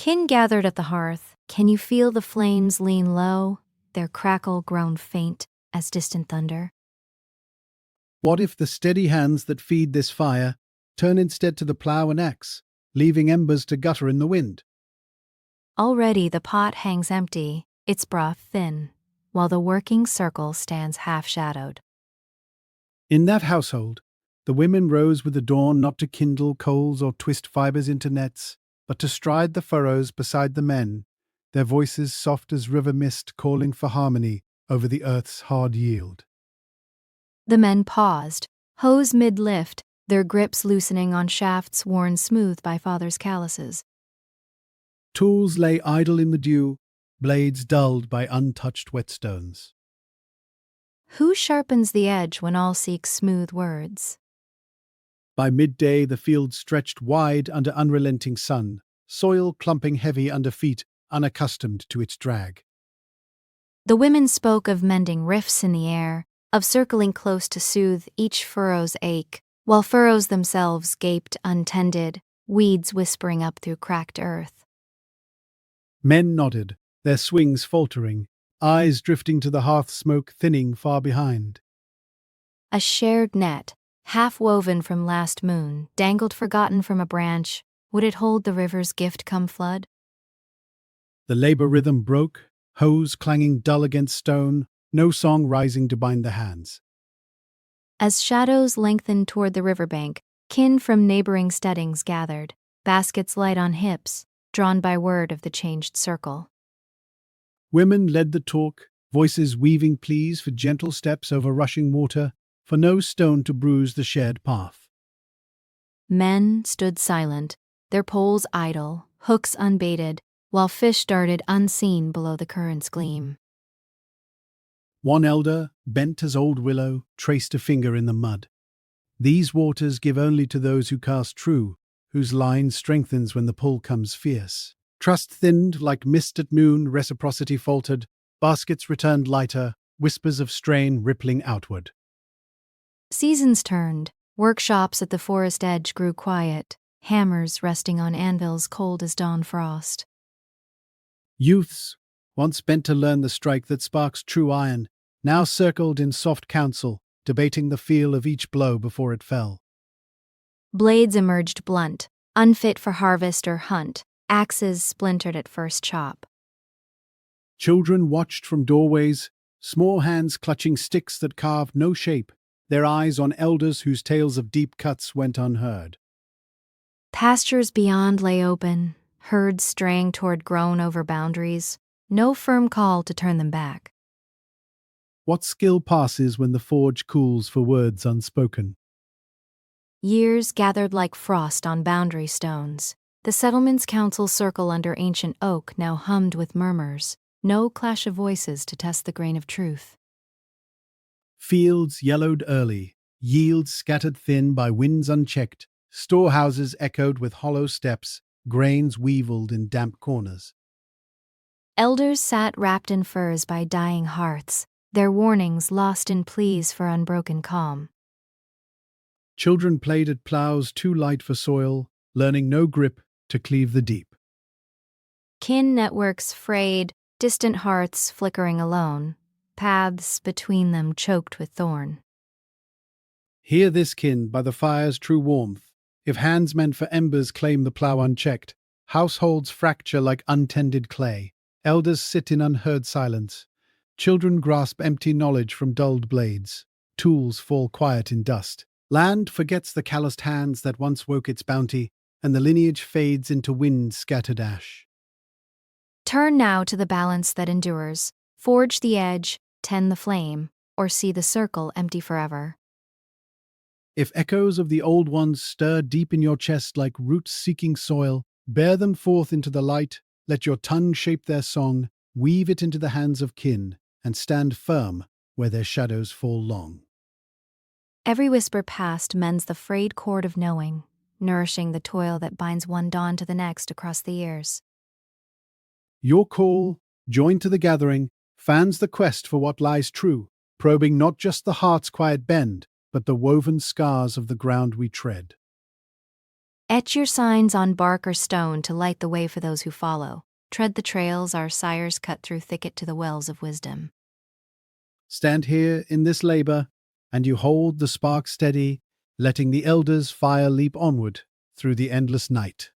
Kin gathered at the hearth. Can you feel the flames lean low, their crackle grown faint as distant thunder? What if the steady hands that feed this fire turn instead to the plough and axe, leaving embers to gutter in the wind? Already the pot hangs empty, its broth thin, while the working circle stands half-shadowed. In that household, the women rose with the dawn not to kindle coals or twist fibers into nets, but to stride the furrows beside the men, their voices soft as river mist calling for harmony over the earth's hard yield. The men paused, hose mid-lift, their grips loosening on shafts worn smooth by father's calluses. Tools lay idle in the dew, blades dulled by untouched whetstones. Who sharpens the edge when all seek smooth words? By midday the field stretched wide under unrelenting sun, soil clumping heavy under feet unaccustomed to its drag. The women spoke of mending rifts in the air, of circling close to soothe each furrow's ache, while furrows themselves gaped untended, weeds whispering up through cracked earth. Men nodded, their swings faltering, eyes drifting to the hearth smoke thinning far behind. A shared net, half woven from last moon, dangled forgotten from a branch. Would it hold the river's gift come flood? The labor rhythm broke, hose clanging dull against stone, no song rising to bind the hands. As shadows lengthened toward the riverbank, kin from neighboring steadings gathered, baskets light on hips, drawn by word of the changed circle. Women led the talk, voices weaving pleas for gentle steps over rushing water, for no stone to bruise the shared path. Men stood silent, their poles idle, hooks unbaited, while fish darted unseen below the current's gleam. One elder, bent as old willow, traced a finger in the mud. These waters give only to those who cast true, whose line strengthens when the pull comes fierce. Trust thinned like mist at noon, reciprocity faltered, baskets returned lighter, whispers of strain rippling outward. Seasons turned, workshops at the forest edge grew quiet, hammers resting on anvils cold as dawn frost. Youths, once bent to learn the strike that sparks true iron, now circled in soft counsel, debating the feel of each blow before it fell. Blades emerged blunt, unfit for harvest or hunt, axes splintered at first chop. Children watched from doorways, small hands clutching sticks that carved no shape, their eyes on elders whose tales of deep cuts went unheard. Pastures beyond lay open, herds straying toward grown over boundaries, no firm call to turn them back. What skill passes when the forge cools for words unspoken? Years gathered like frost on boundary stones. The settlement's council circle under ancient oak now hummed with murmurs, no clash of voices to test the grain of truth. Fields yellowed early, yields scattered thin by winds unchecked, storehouses echoed with hollow steps, grains weevilled in damp corners. Elders sat wrapped in furs by dying hearths, their warnings lost in pleas for unbroken calm. Children played at ploughs too light for soil, learning no grip to cleave the deep. Kin networks frayed, distant hearths flickering alone, paths between them choked with thorn. Hear this, kin, by the fire's true warmth. If hands meant for embers claim the plough unchecked, households fracture like untended clay, elders sit in unheard silence, children grasp empty knowledge from dulled blades, tools fall quiet in dust. Land forgets the calloused hands that once woke its bounty, and the lineage fades into wind-scattered ash. Turn now to the balance that endures, forge the edge, tend the flame, or see the circle empty forever. If echoes of the old ones stir deep in your chest like roots seeking soil, bear them forth into the light, let your tongue shape their song, weave it into the hands of kin, and stand firm where their shadows fall long. Every whisper past mends the frayed cord of knowing, nourishing the toil that binds one dawn to the next across the years. Your call, joined to the gathering, fans the quest for what lies true, probing not just the heart's quiet bend, but the woven scars of the ground we tread. Etch your signs on bark or stone to light the way for those who follow. Tread the trails our sires cut through thicket to the wells of wisdom. Stand here in this labor, and you hold the spark steady, letting the elders' fire leap onward through the endless night.